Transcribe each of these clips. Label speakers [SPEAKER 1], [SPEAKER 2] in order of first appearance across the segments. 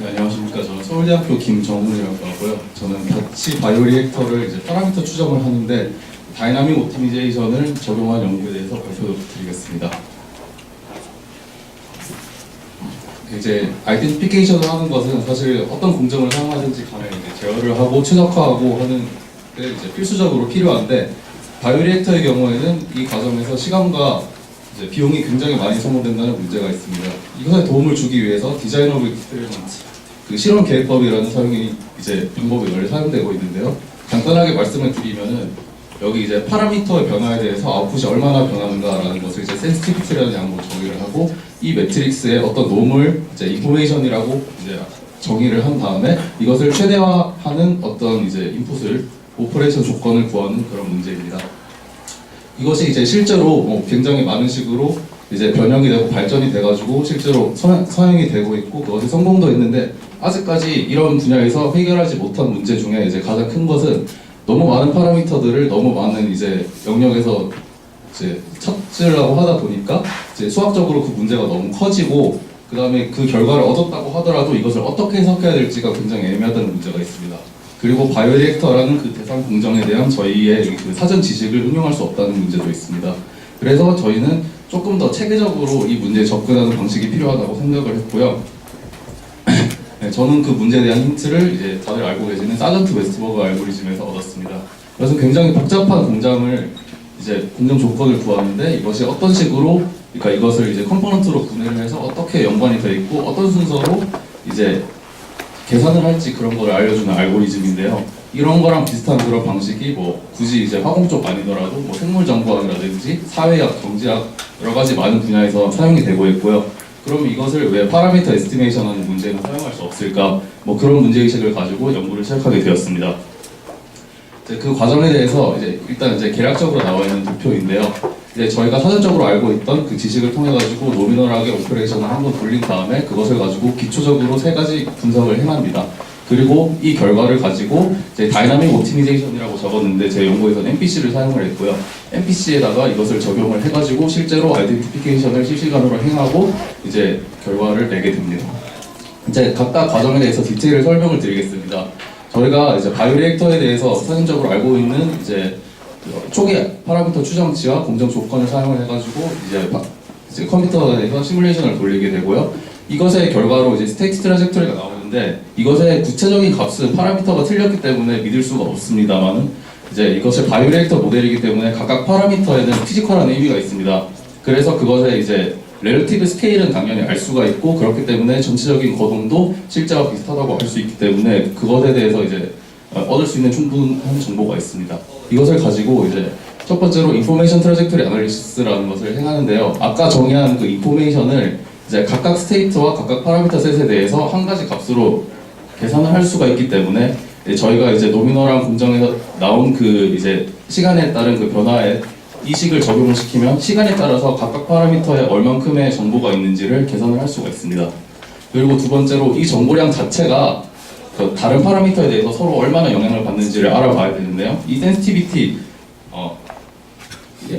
[SPEAKER 1] 네, 안녕하십니까. 저는 서울대학교 김정훈이라고 하고요. 저는 같이 바이오리액터를 이제 파라미터 추정을 하는데 다이나믹 오티미제이션을 적용한 연구에 대해서 발표드리겠습니다. 이제 아이덴티피케이션을 하는 것은 사실 어떤 공정을 사용하든지 간에 이제 제어를 하고 최적화하고 하는 게 이제 필수적으로 필요한데 바이오리액터의 경우에는 이 과정에서 시간과 이제 비용이 굉장히 많이 소모된다는 문제가 있습니다. 이것에 도움을 주기 위해서 디자인 오브 익스페리먼트, 그 실험 계획법이라는 사용이 이제 방법이 원래 사용되고 있는데요. 간단하게 말씀을 드리면은 여기 이제 파라미터의 변화에 대해서 아웃풋이 얼마나 변하는가라는 것을 이제 센시티비티라는 양으로 정의를 하고 이 매트릭스의 어떤 놈을 이제 인포메이션이라고 이제 정의를 한 다음에 이것을 최대화하는 어떤 이제 인풋을 오퍼레이션 조건을 구하는 그런 문제입니다. 이것이 이제 실제로 굉장히 많은 식으로 이제 변형이 되고 발전이 돼가지고 실제로 서행이 되고 있고 그것이 성공도 했는데 아직까지 이런 분야에서 해결하지 못한 문제 중에 이제 가장 큰 것은 너무 많은 파라미터들을 너무 많은 이제 영역에서 이제 찾으려고 하다 보니까 이제 수학적으로 그 문제가 너무 커지고 그 다음에 그 결과를 얻었다고 하더라도 이것을 어떻게 해석해야 될지가 굉장히 애매하다는 문제가 있습니다. 그리고 바이오리액터라는 그 대상 공정에 대한 저희의 그 사전 지식을 응용할 수 없다는 문제도 있습니다. 그래서 저희는 조금 더 체계적으로 이 문제에 접근하는 방식이 필요하다고 생각을 했고요. 네, 저는 그 문제에 대한 힌트를 이제 다들 알고 계시는 사전트 웨스트버그 알고리즘에서 얻었습니다. 그래서 굉장히 복잡한 공정을 이제 공정 조건을 구하는데 이것이 어떤 식으로, 그러니까 이것을 이제 컴포넌트로 분해를 해서 어떻게 연관이 되어 있고 어떤 순서로 이제 계산을 할지 그런 걸 알려주는 알고리즘인데요. 이런 거랑 비슷한 그런 방식이 뭐 굳이 이제 화공 쪽 아니더라도 뭐 생물정보학이라든지 사회학, 경제학 여러 가지 많은 분야에서 사용이 되고 있고요. 그럼 이것을 왜 파라미터 에스티메이션 하는 문제는 사용할 수 없을까? 뭐 그런 문제의식을 가지고 연구를 시작하게 되었습니다. 이제 그 과정에 대해서 이제 일단 이제 계략적으로 나와 있는 도표인데요. 이제 저희가 사전적으로 알고 있던 그 지식을 통해 가지고 노미널하게 오퍼레이션을 한번 돌린 다음에 그것을 가지고 기초적으로 세 가지 분석을 해납니다. 그리고 이 결과를 가지고 이제 다이나믹 오티미제이션이라고 적었는데 제 연구에서는 MPC를 사용을 했고요. MPC에다가 이것을 적용을 해가지고 실제로 아이덴티피케이션을 실시간으로 행하고 이제 결과를 내게 됩니다. 이제 각각 과정에 대해서 디테일을 설명을 드리겠습니다. 저희가 이제 바이오리액터에 대해서 사전적으로 알고 있는 이제 초기 파라미터 추정치와 공정 조건을 사용을 해가지고 이제 컴퓨터에서 시뮬레이션을 돌리게 되고요. 이것의 결과로 이제 스테이트 트라젝토리가 나오는데 이것의 구체적인 값은 파라미터가 틀렸기 때문에 믿을 수가 없습니다만은 이제 이것이 바이오리액터 모델이기 때문에 각각 파라미터에는 피지컬한 의미가 있습니다. 그래서 그것의 이제 렐러티브 스케일은 당연히 알 수가 있고 그렇기 때문에 전체적인 거동도 실제와 비슷하다고 할 수 있기 때문에 그것에 대해서 이제 얻을 수 있는 충분한 정보가 있습니다. 이것을 가지고 이제 첫 번째로 인포메이션 트라젝토리 애널리시스라는 것을 행하는데요. 아까 정의한 그 인포메이션을 이제 각각 스테이트와 각각 파라미터 셋에 대해서 한 가지 값으로 계산을 할 수가 있기 때문에 저희가 이제 노미널한 공정에서 나온 그 이제 시간에 따른 그 변화에 이 식을 적용을 시키면 시간에 따라서 각각 파라미터에 얼만큼의 정보가 있는지를 계산을 할 수가 있습니다. 그리고 두 번째로 이 정보량 자체가 그 다른 파라미터에 대해서 서로 얼마나 영향을 받는지를 알아봐야 되는데요. 이 센시티비티,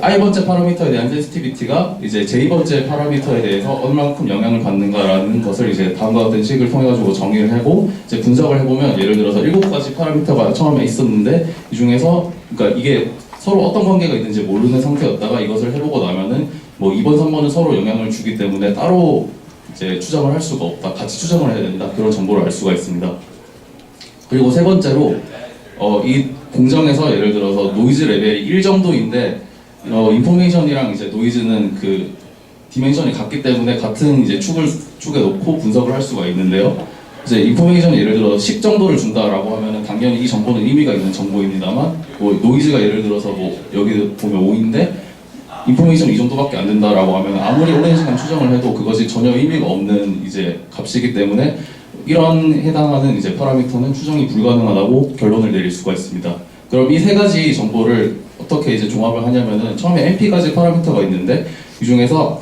[SPEAKER 1] i번째 파라미터에 대한 센시티비티가 이제 j번째 파라미터에 대해서 얼만큼 영향을 받는가라는 것을 이제 다음과 같은 식을 통해 가지고 정의를 하고 이제 분석을 해보면 예를 들어서 7가지 파라미터가 처음에 있었는데 이 중에서 그러니까 이게 서로 어떤 관계가 있는지 모르는 상태였다가 이것을 해보고 나면은 뭐 2번, 3번은 서로 영향을 주기 때문에 따로 이제 추정을 할 수가 없다. 같이 추정을 해야 된다. 그런 정보를 알 수가 있습니다. 그리고 세 번째로 이 공정에서 예를 들어서 노이즈 레벨이 1 정도인데 인포메이션이랑 이제 노이즈는 그 디멘션이 같기 때문에 같은 이제 축에 놓고 분석을 할 수가 있는데요. 이제 인포메이션이 예를 들어 10 정도를 준다라고 하면은 당연히 이 정보는 의미가 있는 정보입니다만 뭐 노이즈가 예를 들어서 뭐 여기 보면 5인데 인포메이션이 이 정도밖에 안 된다라고 하면 아무리 오랜 시간 추정을 해도 그것이 전혀 의미가 없는 이제 값이기 때문에 이런 해당하는 이제 파라미터는 추정이 불가능하다고 결론을 내릴 수가 있습니다. 그럼 이 세 가지 정보를 어떻게 이제 종합을 하냐면은 처음에 NP까지 파라미터가 있는데 이 중에서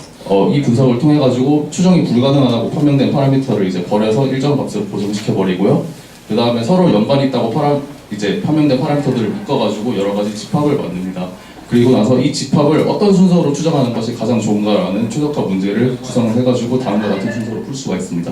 [SPEAKER 1] 이 분석을 통해 가지고 추정이 불가능하다고 판명된 파라미터를 이제 버려서 일정 값으로 보정시켜 버리고요. 그 다음에 서로 연관이 있다고 이제 판명된 파라미터들을 묶어 가지고 여러 가지 집합을 만듭니다. 그리고 나서 이 집합을 어떤 순서로 추정하는 것이 가장 좋은가라는 최적화 문제를 구성을 해가지고 다음과 같은 순서로 풀 수가 있습니다.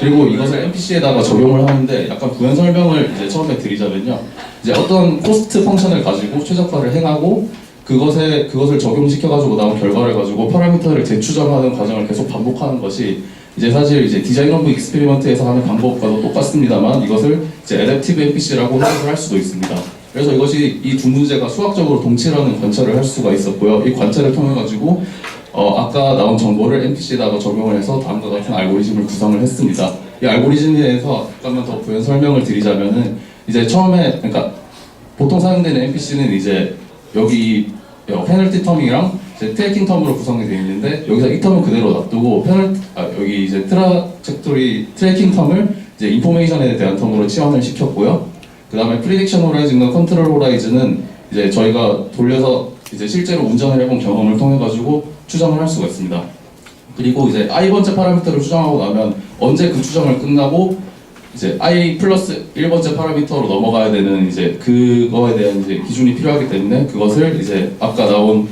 [SPEAKER 1] 그리고 이것을 NPC에다가 적용을 하는데 약간 부연 설명을 이제 처음에 드리자면요. 이제 어떤 코스트 펑션을 가지고 최적화를 행하고 그것을 적용시켜가지고 나온 결과를 가지고 파라미터를 재추정하는 과정을 계속 반복하는 것이 이제 사실 이제 디자인 오브 익스페리먼트에서 하는 방법과도 똑같습니다만 이것을 이제 애댑티브 NPC라고 해석을 할 수도 있습니다. 그래서 이것이 이 두 문제가 수학적으로 동치라는 관찰을 할 수가 있었고요. 이 관찰을 통해 가지고 아까 나온 정보를 NPC에다가 적용을 해서 다음과 같은 알고리즘을 구성을 했습니다. 이 알고리즘에 대해서 잠깐만 더 부연 설명을 드리자면은 이제 처음에 그러니까 보통 사용되는 NPC는 이제 여기 페널티 텀이랑 이제 트래킹 텀으로 구성이 되어 있는데 여기서 이 텀은 그대로 놔두고 여기 이제 트래킹 텀을 이제 인포메이션에 대한 텀으로 치환을 시켰고요. 그 다음에 프리딕션 호라이즌과 컨트롤 호라이즌은 이제 저희가 돌려서 이제 실제로 운전을 해본 경험을 통해 가지고 추정을 할 수가 있습니다. 그리고 이제 i번째 파라미터를 추정하고 나면 언제 그 추정을 끝나고 이제 i 플러스 1번째 파라미터로 넘어가야 되는 이제 그거에 대한 이제 기준이 필요하기 때문에 그것을 이제 아까 나온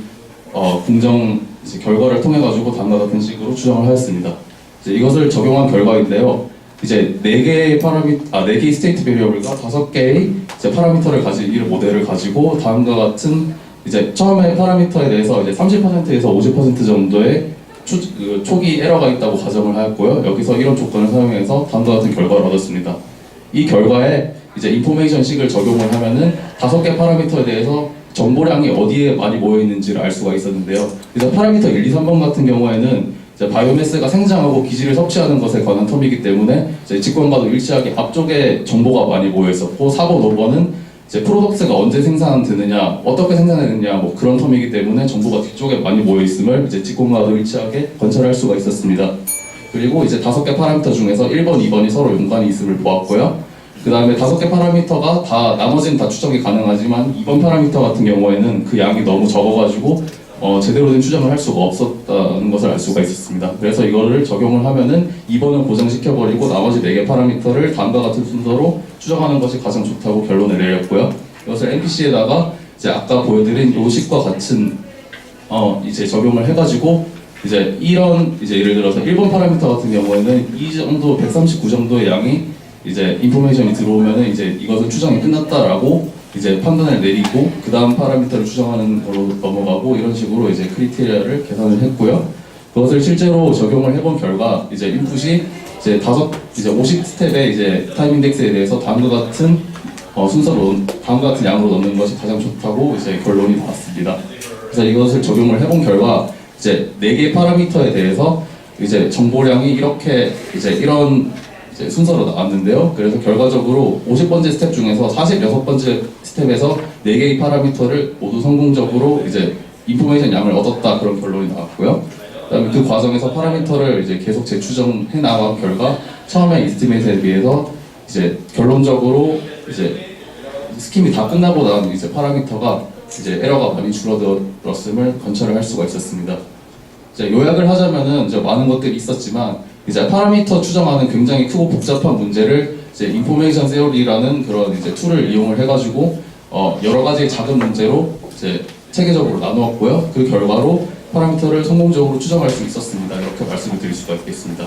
[SPEAKER 1] 공정 이제 결과를 통해 가지고 다음과 같은 식으로 추정을 하였습니다. 이제 이것을 적용한 결과인데요. 이제 4개의 스테이트 베리어블과 5개의 이제 파라미터를 가진 이 모델을 가지고 다음과 같은 이제 처음에 파라미터에 대해서 이제 30%에서 50% 정도의 초기 에러가 있다고 가정을 하였고요. 여기서 이런 조건을 사용해서 다음과 같은 결과를 얻었습니다. 이 결과에 이제 인포메이션식을 적용을 하면은 5개 파라미터에 대해서 정보량이 어디에 많이 모여 있는지를 알 수가 있었는데요. 그래서 파라미터 1, 2, 3번 같은 경우에는 이제 바이오매스가 생장하고 기질을 섭취하는 것에 관한 텀이기 때문에 이제 직관과도 일치하게 앞쪽에 정보가 많이 모여 있었고 4번, 5번은 이제 프로덕트가 언제 생산되느냐, 어떻게 생산되느냐 뭐 그런 텀이기 때문에 정보가 뒤쪽에 많이 모여 있음을 이제 직관과도 일치하게 관찰할 수가 있었습니다. 그리고 이제 5개 파라미터 중에서 1번, 2번이 서로 연관이 있음을 보았고요. 그 다음에 5개 파라미터가 나머지는 다 추정이 가능하지만 2번 파라미터 같은 경우에는 그 양이 너무 적어가지고 제대로 된 추정을 할 수가 없었다는 것을 알 수가 있었습니다. 그래서 이거를 적용을 하면은 2번을 고정시켜버리고 나머지 4개 파라미터를 다음과 같은 순서로 추정하는 것이 가장 좋다고 결론을 내렸고요. 이것을 NPC에다가 이제 아까 보여드린 요식과 같은 이제 적용을 해가지고 이제 이런 이제 예를 들어서 1번 파라미터 같은 경우에는 이 정도 139 정도의 양이 이제 인포메이션이 들어오면은 이제 이것은 추정이 끝났다라고 이제 판단을 내리고 그 다음 파라미터를 추정하는 걸로 넘어가고 이런 식으로 이제 크리테리아를 계산을 했고요. 그것을 실제로 적용을 해본 결과 이제 인풋이 이제 50스텝의 이제 타임 인덱스에 대해서 다음과 같은 순서로 다음과 같은 양으로 넣는 것이 가장 좋다고 이제 결론이 나왔습니다. 그래서 이것을 적용을 해본 결과 이제 4개의 파라미터에 대해서 이제 정보량이 이렇게 이제 이런 이제 순서로 나왔는데요. 그래서 결과적으로 50번째 스텝 중에서 46번째 스텝에서 4개의 파라미터를 모두 성공적으로 이제 인포메이션 양을 얻었다 그런 결론이 나왔고요. 그다음에 그 과정에서 파라미터를 이제 계속 재추정해 나간 결과 처음에 이스티메이트에 비해서 이제 결론적으로 이제 스킴이 다 끝나고 난 이제 파라미터가 이제 에러가 많이 줄어들었음을 관찰을 할 수가 있었습니다. 이제 요약을 하자면은 이제 많은 것들이 있었지만 이제 파라미터 추정하는 굉장히 크고 복잡한 문제를 이제 인포메이션 세어리라는 그런 이제 툴을 이용을 해가지고 여러 가지 작은 문제로 이제 체계적으로 나누었고요. 그 결과로 파라미터를 성공적으로 추정할 수 있었습니다. 이렇게 말씀을 드릴 수가 있겠습니다.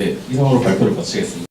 [SPEAKER 1] 예, 이상으로 발표를 마치겠습니다.